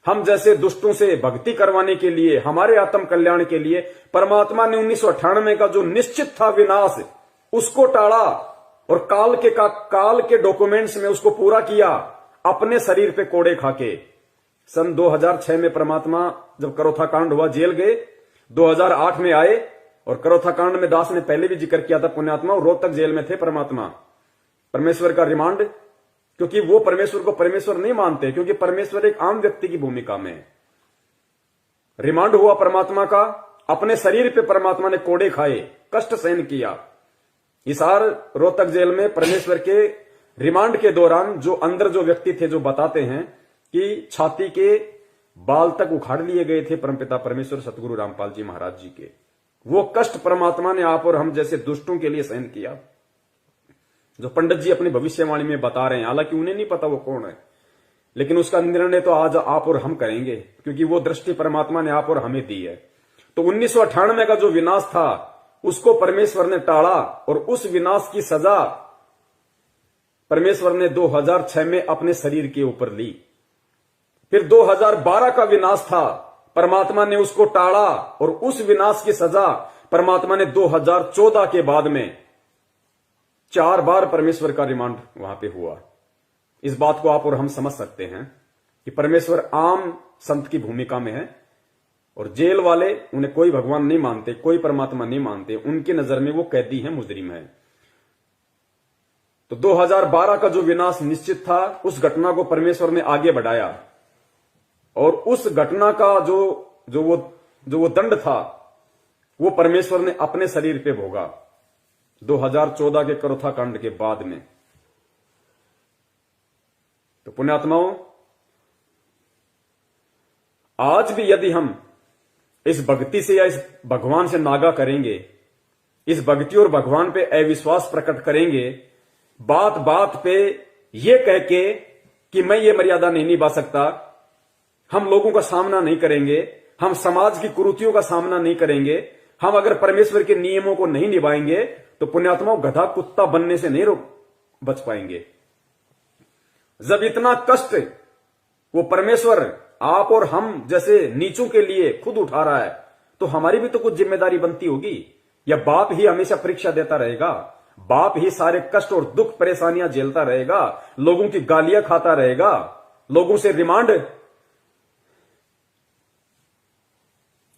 हम जैसे दुष्टों से भक्ति करवाने के लिए, हमारे आत्म कल्याण के लिए परमात्मा ने 1998 का जो निश्चित था विनाश, उसको टाला और काल के डॉक्यूमेंट्स में उसको पूरा किया, अपने शरीर पे कोड़े खाके। सन 2006 में परमात्मा जब करोथा कांड हुआ जेल गए, 2008 में आए, और करोथा कांड में दास ने पहले भी जिक्र किया था पुण्यात्मा, रोहतक जेल में थे परमात्मा, परमेश्वर का रिमांड, क्योंकि वो परमेश्वर को परमेश्वर नहीं मानते, क्योंकि परमेश्वर एक आम व्यक्ति की भूमिका में है। रिमांड हुआ परमात्मा का, अपने शरीर पे परमात्मा ने कोड़े खाए, कष्ट सहन किया। हिसार रोहतक जेल में परमेश्वर के रिमांड के दौरान जो अंदर जो व्यक्ति थे, जो बताते हैं कि छाती के बाल तक उखाड़ लिए गए थे परमपिता परमेश्वर सतगुरु रामपाल जी महाराज जी के। वो कष्ट परमात्मा ने आप और हम जैसे दुष्टों के लिए सहन किया, जो पंडित जी अपनी भविष्यवाणी में बता रहे हैं। हालांकि उन्हें नहीं पता वो कौन है, लेकिन उसका निर्णय तो आज आप और हम करेंगे, क्योंकि वो दृष्टि परमात्मा ने आप और हमें दी है। तो 1998 का जो विनाश था, उसको परमेश्वर ने टाला, और उस विनाश की सजा परमेश्वर ने 2006 में अपने शरीर के ऊपर ली। फिर 2012 का विनाश था, परमात्मा ने उसको टाला, और उस विनाश की सजा परमात्मा ने 2014 के बाद में 4 बार परमेश्वर का रिमांड वहां पे हुआ। इस बात को आप और हम समझ सकते हैं कि परमेश्वर आम संत की भूमिका में है, और जेल वाले उन्हें कोई भगवान नहीं मानते, कोई परमात्मा नहीं मानते, उनकी नजर में वो कैदी है, मुजरिम है। तो 2012 का जो विनाश निश्चित था, उस घटना को परमेश्वर ने आगे बढ़ाया, और उस घटना का जो वो दंड था, वो परमेश्वर ने अपने शरीर पे भोगा 2014 के करोथा कांड के बाद में। तो पुण्यात्माओं, आज भी यदि हम इस भक्ति से या इस भगवान से नागा करेंगे, इस भक्ति और भगवान पे अविश्वास प्रकट करेंगे, बात बात पे ये कह के कि मैं ये मर्यादा नहीं निभा सकता, हम लोगों का सामना नहीं करेंगे, हम समाज की कुरीतियों का सामना नहीं करेंगे, हम अगर परमेश्वर के नियमों को नहीं निभाएंगे, तो पुण्यात्माओं गधा कुत्ता बनने से नहीं बच पाएंगे। जब इतना कष्ट वो परमेश्वर आप और हम जैसे नीचों के लिए खुद उठा रहा है, तो हमारी भी तो कुछ जिम्मेदारी बनती होगी। या बाप ही हमेशा परीक्षा देता रहेगा, बाप ही सारे कष्ट और दुख परेशानियां झेलता रहेगा, लोगों की गालियां खाता रहेगा, लोगों से रिमांड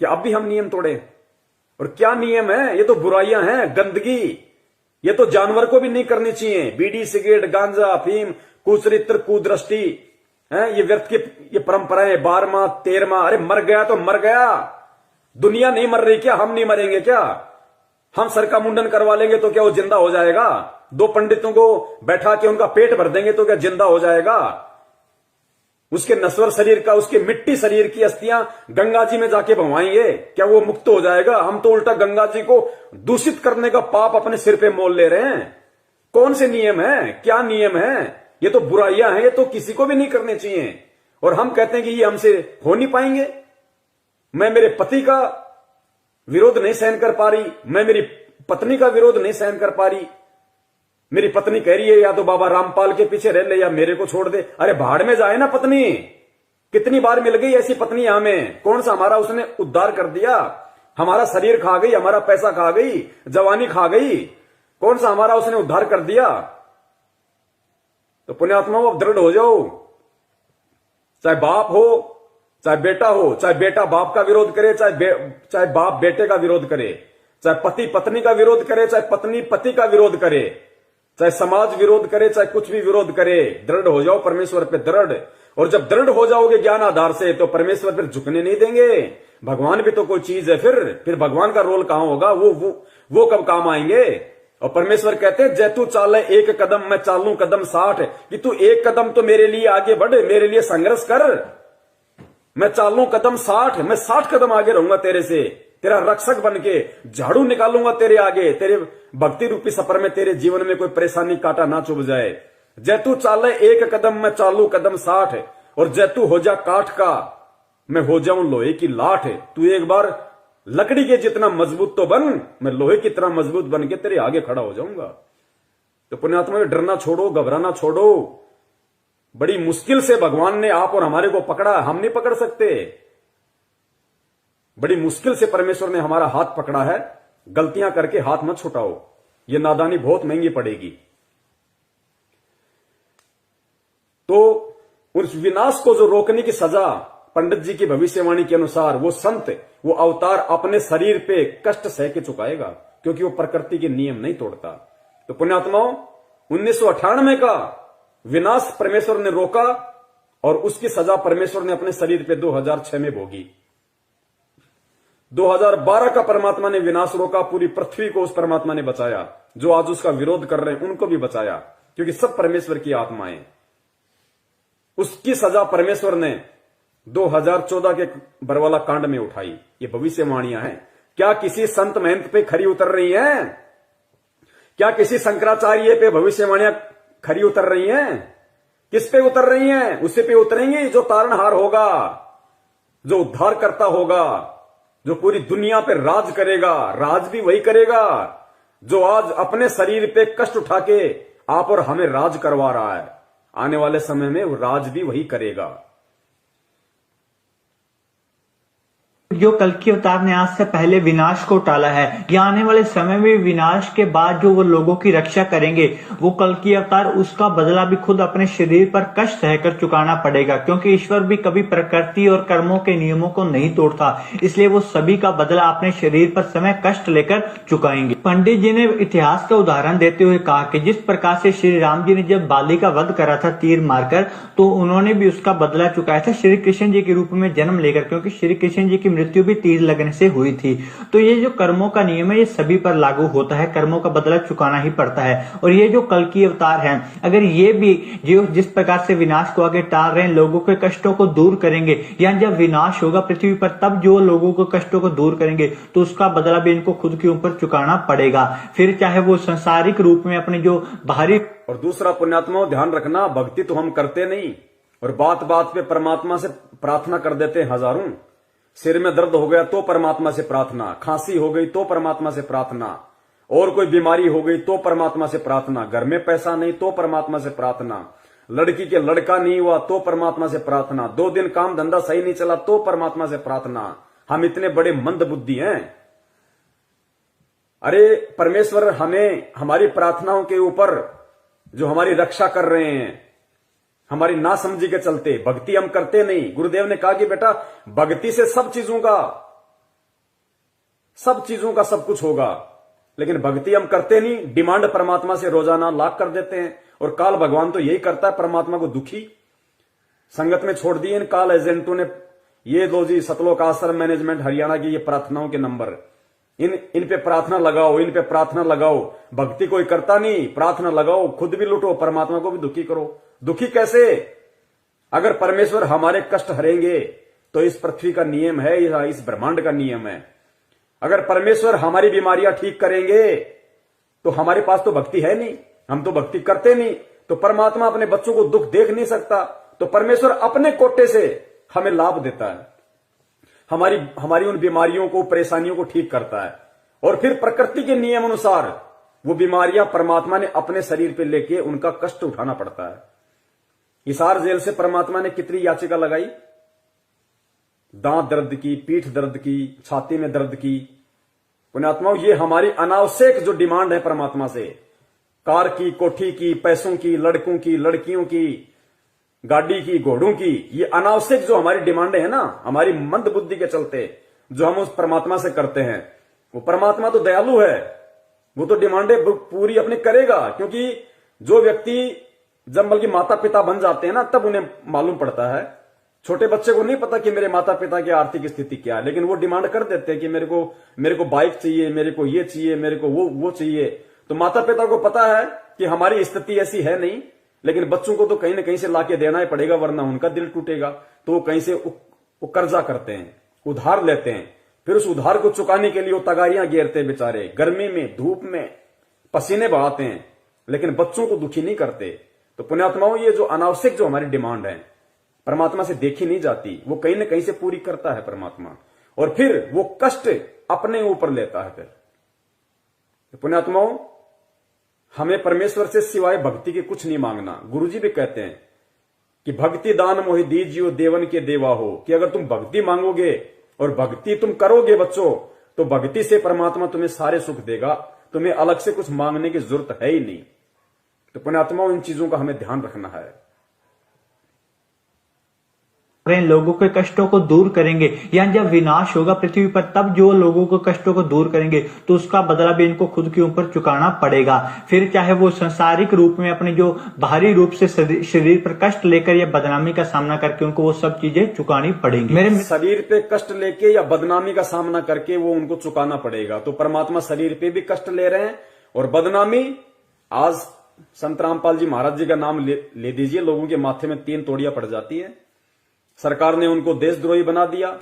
कि अब भी हम नियम तोड़े। और क्या नियम है? ये तो बुराइयां हैं, गंदगी, ये तो जानवर को भी नहीं करनी चाहिए। बीड़ी, सिगरेट, गांजा, अफीम, कुचरित्र, कुदृष्टि है, ये व्यर्थ की ये परंपराएं, 12वां 13वां। अरे मर गया तो मर गया, दुनिया नहीं मर रही क्या? हम नहीं मरेंगे क्या? हम सर का मुंडन करवा लेंगे तो क्या वो जिंदा हो जाएगा? 2 पंडितों को बैठा के उनका पेट भर देंगे तो क्या जिंदा हो जाएगा? उसके नश्वर शरीर का, उसके मिट्टी शरीर की अस्थियां गंगा जी में जाके भवाएंगे, क्या वो मुक्त हो जाएगा? हम तो उल्टा गंगा जी को दूषित करने का पाप अपने सिर पे मोल ले रहे हैं। कौन से नियम है? क्या नियम है? ये तो बुराइयां हैं, ये तो किसी को भी नहीं करने चाहिए। और हम कहते हैं कि ये हमसे हो नहीं पाएंगे। मैं मेरे पति का विरोध नहीं सहन कर पा रही, मैं मेरी पत्नी का विरोध नहीं सहन कर पा रही। मेरी पत्नी कह रही है या तो बाबा रामपाल के पीछे रह ले या मेरे को छोड़ दे। अरे भाड़ में जाए ना पत्नी, कितनी बार मिल गई ऐसी पत्नी हमें? कौन सा हमारा उसने उद्धार कर दिया? हमारा शरीर खा गई, हमारा पैसा खा गई, जवानी खा गई, कौन सा हमारा उसने उद्धार कर दिया? तो पुण्यात्माओं, अब दृढ़ हो जाओ। चाहे बाप हो, चाहे बेटा हो, चाहे बेटा बाप का विरोध करे, चाहे बाप बेटे का विरोध करे, चाहे पति पत्नी का विरोध करे, चाहे पत्नी पति का विरोध करे, चाहे समाज विरोध करे, चाहे कुछ भी विरोध करे, दृढ़ हो जाओ परमेश्वर पे दृढ़। और जब दृढ़ हो जाओगे ज्ञान आधार से, तो परमेश्वर फिर झुकने नहीं देंगे। भगवान भी तो कोई चीज है, फिर भगवान का रोल कहां होगा? वो कब काम आएंगे? और परमेश्वर कहते हैं, जैतू चाले एक कदम मैं चालू कदम 60, कि तू एक कदम तो मेरे लिए आगे बढ़, मेरे लिए संघर्ष कर। मैं चालू कदम 60, मैं 60 कदम आगे रहूंगा तेरे से, तेरा रक्षक बन के झाड़ू निकालूंगा तेरे आगे, तेरे भक्ति रूपी सफर में तेरे जीवन में कोई परेशानी कांटा ना चुभ जाए। जैतू चाले एक कदम मैं चालू कदम 60, और जैतू हो जा काठ का मैं हो जाऊं लोहे की लाठ। तू एक बार लकड़ी के जितना मजबूत तो बन, मैं लोहे की तरह मजबूत बन के तेरे आगे खड़ा हो जाऊंगा। तो पुण्यात्मा, डरना छोड़ो, घबराना छोड़ो। बड़ी मुश्किल से भगवान ने आप और हमारे को पकड़ा, हम नहीं पकड़ सकते। बड़ी मुश्किल से परमेश्वर ने हमारा हाथ पकड़ा है। गलतियां करके हाथ मत छुटाओ, ये नादानी बहुत महंगी पड़ेगी। तो उस विनाश को जो रोकने की सजा, पंडित जी की भविष्यवाणी के अनुसार वो संत, वो अवतार अपने शरीर पे कष्ट सह के चुकाएगा, क्योंकि वो प्रकृति के नियम नहीं तोड़ता। तो पुण्यात्माओं, 1998 का विनाश परमेश्वर ने रोका, और उसकी सजा परमेश्वर ने अपने शरीर पे 2006 में भोगी। 2012 का परमात्मा ने विनाश रोका, पूरी पृथ्वी को उस परमात्मा ने बचाया। जो आज उसका विरोध कर रहे हैं उनको भी बचाया, क्योंकि सब परमेश्वर की आत्माएं। उसकी सजा परमेश्वर ने 2014 के बरवाला कांड में उठाई। ये भविष्यवाणियां हैं। क्या किसी संत महंत पे खरी उतर रही हैं? क्या किसी शंकराचार्य पे भविष्यवाणियां खरी उतर रही हैं? किस पे उतर रही हैं? उसी पे उतरेंगी जो तारणहार होगा, जो उद्धार करता होगा, जो पूरी दुनिया पे राज करेगा। राज भी वही करेगा जो आज अपने शरीर पे कष्ट उठा के आप और हमें राज करवा रहा है। आने वाले समय में वो राज भी वही करेगा। जो कल्कि अवतार ने आज से पहले विनाश को टाला है, या आने वाले समय में विनाश के बाद जो वो लोगों की रक्षा करेंगे, वो कल्कि अवतार, उसका बदला भी खुद अपने शरीर पर कष्ट सहकर चुकाना पड़ेगा। क्योंकि ईश्वर भी कभी प्रकृति और कर्मों के नियमों को नहीं तोड़ता, इसलिए वो सभी का बदला अपने शरीर पर समय कष्ट लेकर चुकाएंगे। पंडित जी ने इतिहास का उदाहरण देते हुए कहा कि जिस प्रकार से श्री राम जी ने जब बाली का वध करा था तीर मारकर, तो उन्होंने भी उसका बदला चुकाया था श्री कृष्ण जी के रूप में जन्म लेकर, क्योंकि श्री कृष्ण जी की मृत्यु भी तीर लगने से हुई थी। तो ये जो कर्मों का नियम है, ये सभी पर लागू होता है, कर्मों का बदला चुकाना ही पड़ता है। और ये जो कल्कि अवतार हैं, अगर ये भी जो जिस प्रकार से विनाश को आगे टाल रहे हैं, लोगों के कष्टों को दूर करेंगे, या जब विनाश होगा पृथ्वी पर तब जो लोगों को कष्टों को दूर करेंगे, तो उसका बदला भी इनको खुद के ऊपर चुकाना पड़ेगा। फिर चाहे वो संसारिक रूप में अपने जो बाहरी। और दूसरा पुण्यात्मा, ध्यान रखना, भक्ति तो हम करते नहीं, और बात बात पे परमात्मा से प्रार्थना कर देते हैं हजारों। सिर में दर्द हो गया तो परमात्मा से प्रार्थना, खांसी हो गई तो परमात्मा से प्रार्थना, और कोई बीमारी हो गई तो परमात्मा से प्रार्थना, घर में पैसा नहीं तो परमात्मा से प्रार्थना, लड़की के लड़का नहीं हुआ तो परमात्मा से प्रार्थना, 2 दिन काम धंधा सही नहीं चला तो परमात्मा से प्रार्थना। हम इतने बड़े मंद बुद्धि हैं। अरे परमेश्वर हमें हमारी प्रार्थनाओं के ऊपर जो हमारी रक्षा कर रहे हैं, हमारी नासमझी के चलते भक्ति हम करते नहीं। गुरुदेव ने कहा कि बेटा, भक्ति से सब चीजों का सब कुछ होगा, लेकिन भक्ति हम करते नहीं। डिमांड परमात्मा से रोजाना लाख कर देते हैं, और काल भगवान तो यही करता है, परमात्मा को दुखी संगत में छोड़ दिए इन काल एजेंटों ने। ये लो जी, सतलोक आश्रम मैनेजमेंट हरियाणा की ये प्रार्थनाओं के नंबर, इन पे प्रार्थना लगाओ, इन पे प्रार्थना लगाओ। भक्ति कोई करता नहीं, प्रार्थना लगाओ, खुद भी लुटो, परमात्मा को भी दुखी करो। दुखी कैसे? अगर परमेश्वर हमारे कष्ट हरेंगे तो इस पृथ्वी का नियम है, या इस ब्रह्मांड का नियम है। अगर परमेश्वर हमारी बीमारियां ठीक करेंगे तो हमारे पास तो भक्ति है नहीं, हम तो भक्ति करते नहीं। तो परमात्मा अपने बच्चों को दुख देख नहीं सकता, तो परमेश्वर अपने कोटे से हमें लाभ देता है, हमारी उन बीमारियों को, परेशानियों को ठीक करता है। और फिर प्रकृति के नियम अनुसार वो बीमारियां परमात्मा ने अपने शरीर पे लेके उनका कष्ट उठाना पड़ता है। हिसार जेल से परमात्मा ने कितनी याचिका लगाई? दांत दर्द की, पीठ दर्द की, छाती में दर्द की। पुण्यात्माओं, ये हमारी अनावश्यक जो डिमांड है परमात्मा से, कार की, कोठी की, पैसों की, लड़कों की, लड़कियों की, गाड़ी की, घोड़ों की, ये अनावश्यक जो हमारी डिमांडें है ना, हमारी मंद बुद्धि के चलते जो हम उस परमात्मा से करते हैं, वो परमात्मा तो दयालु है, वो तो डिमांडें पूरी अपनी करेगा। क्योंकि जो व्यक्ति जब बल्कि माता पिता बन जाते हैं ना, तब उन्हें मालूम पड़ता है। छोटे बच्चे को नहीं पता कि मेरे माता पिता की आर्थिक स्थिति क्या है, लेकिन वो डिमांड कर देते हैं कि मेरे को बाइक चाहिए, मेरे को ये चाहिए, मेरे को वो चाहिए। तो माता पिता को पता है कि हमारी स्थिति ऐसी है नहीं, लेकिन बच्चों को तो कहीं ना कहीं से लाके देना ही पड़ेगा, वरना उनका दिल टूटेगा। तो वो कहीं से वो कर्जा करते हैं, उधार लेते हैं, फिर उस उधार को चुकाने के लिए वो तगारियां घेरते हैं बेचारे, गर्मी में, धूप में पसीने बहाते हैं, लेकिन बच्चों को दुखी नहीं करते। तो पुण्यात्माओं, ये जो अनावश्यक जो हमारी डिमांड है परमात्मा से देखी नहीं जाती, वो कहीं ना कहीं से पूरी करता है परमात्मा, और फिर वो कष्ट अपने ऊपर लेता है। फिर पुण्यात्माओं, हमें परमेश्वर से सिवाय भक्ति के कुछ नहीं मांगना। गुरुजी भी कहते हैं कि भक्ति दान मोहि दीजियो देवन के देवा हो, कि अगर तुम भक्ति मांगोगे और भक्ति तुम करोगे बच्चों, तो भक्ति से परमात्मा तुम्हें सारे सुख देगा, तुम्हें अलग से कुछ मांगने की जरूरत है ही नहीं। तो पुण्यात्माओं, इन चीजों का हमें ध्यान रखना है। लोगों के कष्टों को दूर करेंगे, या जब विनाश होगा पृथ्वी पर, तब जो लोगों के कष्टों को दूर करेंगे तो उसका बदला भी इनको खुद के ऊपर चुकाना पड़ेगा। फिर चाहे वो सांसारिक रूप में अपने जो बाहरी रूप से शरीर पर कष्ट लेकर या बदनामी का सामना करके उनको वो सब चीजें चुकानी पड़ेंगी। मेरे शरीर पे कष्ट लेके या बदनामी का सामना करके वो उनको चुकाना पड़ेगा। तो परमात्मा शरीर पे भी कष्ट ले रहे हैं और बदनामी, आज संत रामपाल जी महाराज जी का नाम ले दीजिए, लोगों के माथे में 3 तोड़ियां पड़ जाती है। सरकार ने उनको देशद्रोही बना दिया,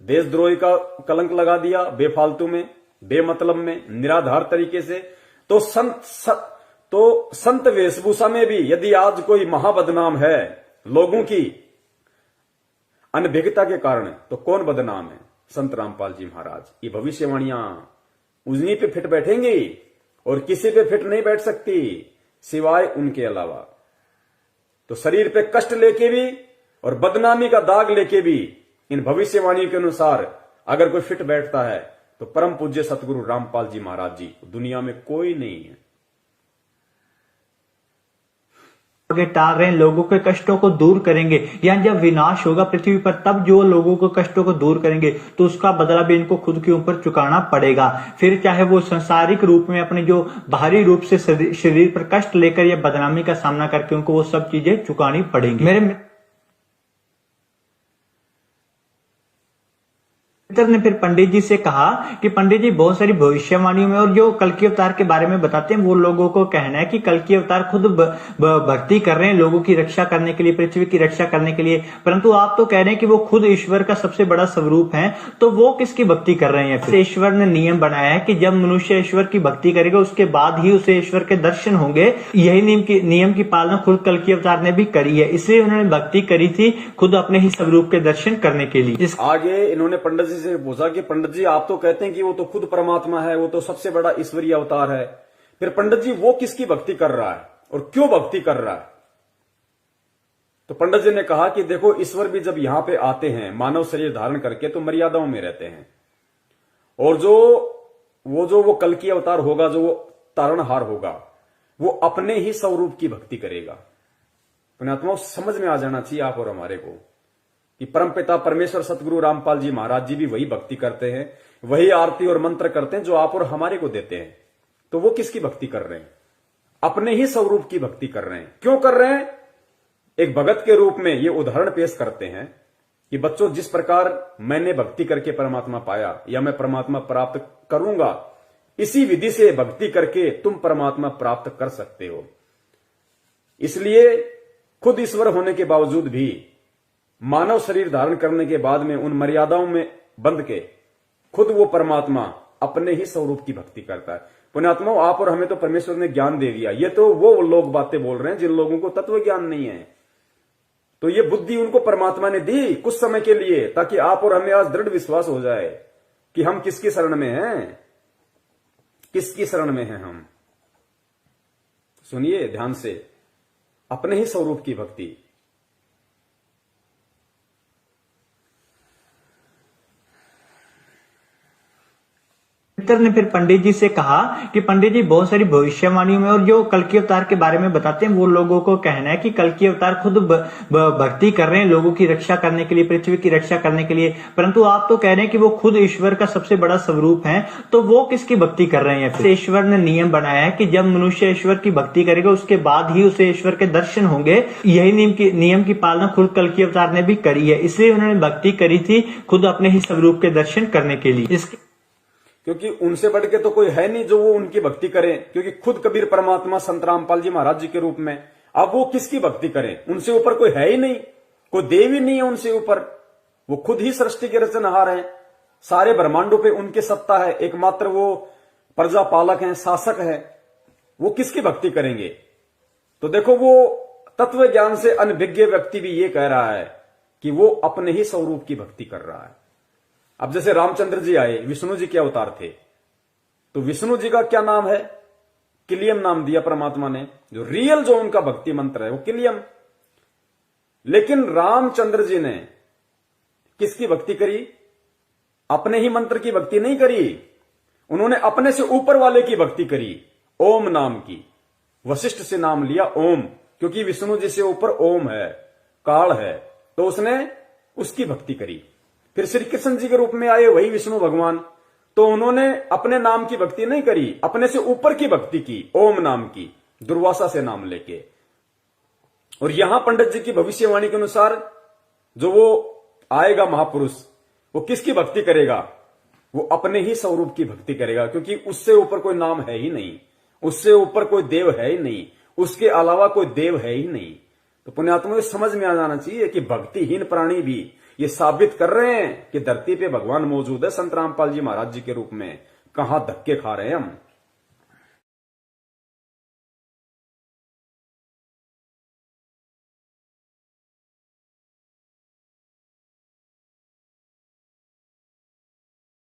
देशद्रोही का कलंक लगा दिया, बेफालतू में, बेमतलब में, निराधार तरीके से। तो संत वेशभूषा में भी यदि आज कोई महाबदनाम है लोगों की अनभिज्ञता के कारण, तो कौन बदनाम है? संत रामपाल जी महाराज। ये भविष्यवाणियां उन्हीं पे फिट बैठेंगी और किसी पे फिट नहीं बैठ सकती सिवाय उनके अलावा। तो शरीर पे कष्ट लेके भी और बदनामी का दाग लेके भी इन भविष्यवाणियों के अनुसार अगर कोई फिट बैठता है तो परम पूज्य सतगुरु रामपाल जी महाराज जी, दुनिया में कोई नहीं है। टाल रहे हैं, लोगों के कष्टों को दूर करेंगे, या जब विनाश होगा पृथ्वी पर, तब जो लोगों के कष्टों को दूर करेंगे तो उसका बदला भी इनको खुद के ऊपर चुकाना पड़ेगा। फिर चाहे वो सांसारिक रूप में अपने जो बाहरी रूप से शरीर पर कष्ट लेकर या बदनामी का सामना करके उनको वो सब चीजें चुकानी पड़ेंगी। मेरे मित्र ने फिर पंडित जी से कहा कि पंडित जी, बहुत सारी भविष्यवाणियों में और जो कल की अवतार के बारे में बताते हैं, वो लोगों को कहना है कि कल की अवतार खुद भक्ति कर रहे हैं लोगों की रक्षा करने के लिए, पृथ्वी की रक्षा करने के लिए, परंतु आप तो कह रहे हैं कि वो खुद ईश्वर का सबसे बड़ा स्वरूप है, तो वो किसकी भक्ति कर रहे हैं? फिर ईश्वर ने नियम बनाया है कि जब मनुष्य ईश्वर की भक्ति करेगा उसके बाद ही उसे ईश्वर के दर्शन होंगे। यही नियम की पालना खुद कल की अवतार ने भी करी है, इसलिए उन्होंने भक्ति करी थी खुद अपने ही स्वरूप के दर्शन करने के लिए। आगे इन्होंने पंडित जी से पूछा कि पंडित जी, आप तो कहते हैं कि वो तो खुद परमात्मा है, वो तो सबसे बड़ा ईश्वरीय अवतार है, फिर पंडित जी वो किसकी भक्ति कर रहा है और क्यों भक्ति कर रहा है? तो पंडित जी ने कहा कि देखो, ईश्वर भी जब यहां पे आते हैं मानव शरीर धारण करके तो मर्यादाओं में रहते हैं, और वो कल की अवतार होगा, जो वो तारणहार होगा, वो अपने ही स्वरूप की भक्ति करेगा। पुण्यात्माओं, समझ में आ जाना चाहिए आप और हमारे को कि परमपिता परमेश्वर सतगुरु रामपाल जी महाराज जी भी वही भक्ति करते हैं, वही आरती और मंत्र करते हैं जो आप और हमारे को देते हैं। तो वो किसकी भक्ति कर रहे हैं? अपने ही स्वरूप की भक्ति कर रहे हैं। क्यों कर रहे हैं? एक भगत के रूप में ये उदाहरण पेश करते हैं कि बच्चों, जिस प्रकार मैंने भक्ति करके परमात्मा पाया या मैं परमात्मा प्राप्त करूंगा, इसी विधि से भक्ति करके तुम परमात्मा प्राप्त कर सकते हो। इसलिए खुद ईश्वर होने के बावजूद भी मानव शरीर धारण करने के बाद में उन मर्यादाओं में बंध के खुद वो परमात्मा अपने ही स्वरूप की भक्ति करता है। पुण्यात्माओं, आप और हमें तो परमेश्वर ने ज्ञान दे दिया, ये तो वो लोग बातें बोल रहे हैं जिन लोगों को तत्व ज्ञान नहीं है। तो ये बुद्धि उनको परमात्मा ने दी कुछ समय के लिए, ताकि आप और हमें आज दृढ़ विश्वास हो जाए कि हम किसकी शरण में हैं, किसकी शरण में हैं हम। सुनिए ध्यान से, अपने ही स्वरूप की भक्ति। मित्र ने फिर पंडित जी से कहा कि पंडित जी बहुत सारी भविष्यवाणियों में और जो कल्कि अवतार के बारे में बताते हैं वो लोगों को कहना है कि कल्कि अवतार खुद भक्ति कर रहे हैं लोगों की रक्षा करने के लिए, पृथ्वी की रक्षा करने के लिए, परंतु आप तो कह रहे हैं कि वो खुद ईश्वर का सबसे बड़ा स्वरूप है, तो वो किसकी भक्ति कर रहे हैं? ईश्वर ने नियम बनाया है कि जब मनुष्य ईश्वर की भक्ति करेगा उसके बाद ही उसे ईश्वर के दर्शन होंगे। यही नियम की पालना खुद कल्कि अवतार ने भी करी है, इसलिए उन्होंने भक्ति करी थी खुद अपने ही स्वरूप के दर्शन करने के लिए। क्योंकि उनसे बढ़ के तो कोई है नहीं जो वो उनकी भक्ति करें, क्योंकि खुद कबीर परमात्मा संत रामपाल जी महाराज जी के रूप में, अब वो किसकी भक्ति करें? उनसे ऊपर कोई है ही नहीं, कोई देव ही नहीं है उनसे ऊपर। वो खुद ही सृष्टि के रचनहार हैं, सारे ब्रह्मांडों पे उनकी सत्ता है, एकमात्र वो प्रजा पालक हैं, शासक है। वो किसकी भक्ति करेंगे? तो देखो, वो तत्व ज्ञान से अनभिज्ञ व्यक्ति भी ये कह रहा है कि वो अपने ही स्वरूप की भक्ति कर रहा है। अब जैसे रामचंद्र जी आए, विष्णु जी के अवतार थे, तो विष्णु जी का क्या नाम है? किलियम नाम दिया परमात्मा ने। जो रियल जो उनका भक्ति मंत्र है वो किलियम। लेकिन रामचंद्र जी ने किसकी भक्ति करी? अपने ही मंत्र की भक्ति नहीं करी, उन्होंने अपने से ऊपर वाले की भक्ति करी, ओम नाम की। वशिष्ठ से नाम लिया ओम, क्योंकि विष्णु जी से ऊपर ओम है, काल है, तो उसने उसकी भक्ति करी। फिर श्री कृष्ण जी के रूप में आए वही विष्णु भगवान, तो उन्होंने अपने नाम की भक्ति नहीं करी, अपने से ऊपर की भक्ति की, ओम नाम की, दुर्वासा से नाम लेके। और यहां पंडित जी की भविष्यवाणी के अनुसार जो वो आएगा महापुरुष, वो किसकी भक्ति करेगा? वो अपने ही स्वरूप की भक्ति करेगा, क्योंकि उससे ऊपर कोई नाम है ही नहीं, उससे ऊपर कोई देव है ही नहीं, उसके अलावा कोई देव है ही नहीं। तो पुण्यात्मा समझ में आ जाना चाहिए कि भक्तिहीन प्राणी भी ये साबित कर रहे हैं कि धरती पे भगवान मौजूद है संत रामपाल जी महाराज जी के रूप में। कहां धक्के खा रहे हैं हम।